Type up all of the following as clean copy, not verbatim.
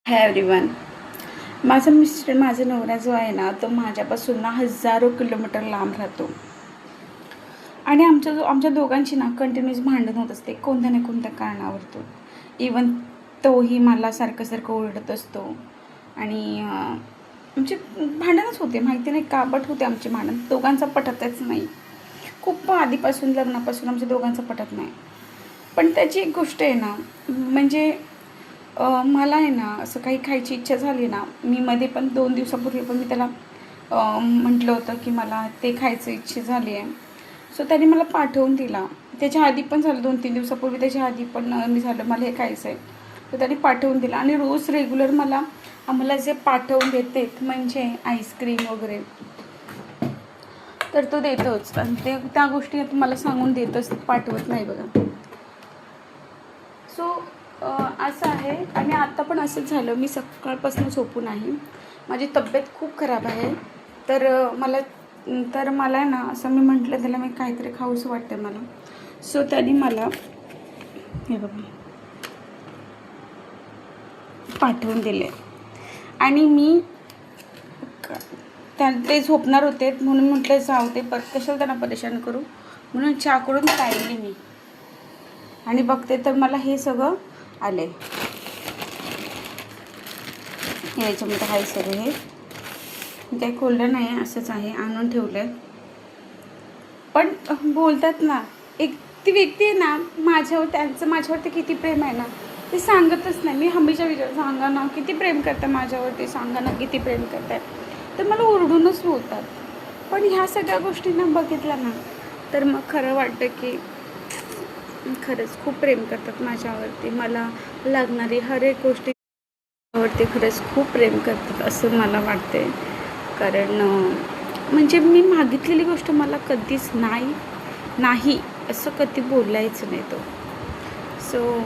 Hi everyone. माझा नवरा जो आहे ना, तो माझ्यापासून ना हजारो किलोमीटर लांब राहतो. आणि आमच्या दोघांची ना कंटिन्यूअस भांडण होत असते कोणत्या ना कोणत्या कारणावरतून. इवन तोही मला सारखं ओरडत असतो. आणि आमचे भांडणच होते, माहिती नाही का, बट होते आमचे भांडण. दोघांचं पटतच नाही. खूप आधीपासून, लग्नापासून आमच्या दोघांचं पटत नाही. पण त्याची एक गोष्ट आहे ना, म्हणजे मला आहे ना असं काही खायची इच्छा झाली ना, मी मध्ये पण 2 दिवसापूर्वी पण मी त्याला म्हटलं होतं की मला ते खायचं इच्छा झाली आहे. सो त्याने मला पाठवून दिला. त्याच्या आधी पण झालं, 2-3 दिवसापूर्वी त्याच्या आधी पण मी झालं मला हे खायचं आहे. तर त्याने पाठवून दिला आणि रोज रेग्युलर आम्हाला जे पाठवून देते म्हणजे आईस्क्रीम वगैरे, तर तो देतोच. आणि त्या गोष्टी मला सांगून देतच, पाठवत नाही बघा. सो असं आहे. आणि आता पण असंच झालं. मी सकाळपासून झोपून आहे. माझी तब्येत खूप खराब आहे. तर मला ना असं मी म्हटलं त्याला, मी काहीतरी खाऊसं वाटतं मला. सो त्याने मला हे बघा पाठवून दिले. आणि मी ते झोपणार होते म्हणून म्हटलं जाऊ ते, परत कशाला त्यांना परेशान करू, म्हणून चहा करून प्यायली मी. आणि बघते तर मला हे सगळं आले. याच्यामध्ये आहे सगळं. हे काही खोललं नाही, असंच आहे, आणून ठेवलं आहे. पण बोलतात ना, एक ती व्यक्ती आहे ना त्यांचं माझ्यावरती किती प्रेम आहे ना, ते सांगतच नाही. मी हमेशा सांगा ना किती प्रेम करता माझ्यावरती, सांगा ना किती प्रेम करताय, तर मला ओरडूनच बोलतात. पण ह्या सगळ्या गोष्टींना बघितल्या ना, तर मग खरं वाटतं की खरंच खूप प्रेम करतात माझ्यावरती. मला लागणारी हर एक गोष्टीवरती खरंच खूप प्रेम करतात असं मला वाटते. कारण म्हणजे मी मागितलेली गोष्ट मला कधीच नाही असं कधी बोलायचं नाही तो. सो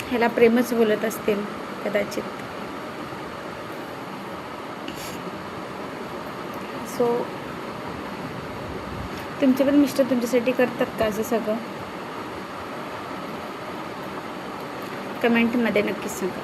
ह्याला प्रेमच बोलत असतील कदाचित. सो तुमचे पण मिस्टर तुमच्यासाठी करतात का असं सगळं? कमेंटमध्ये नक्कीच सांगा.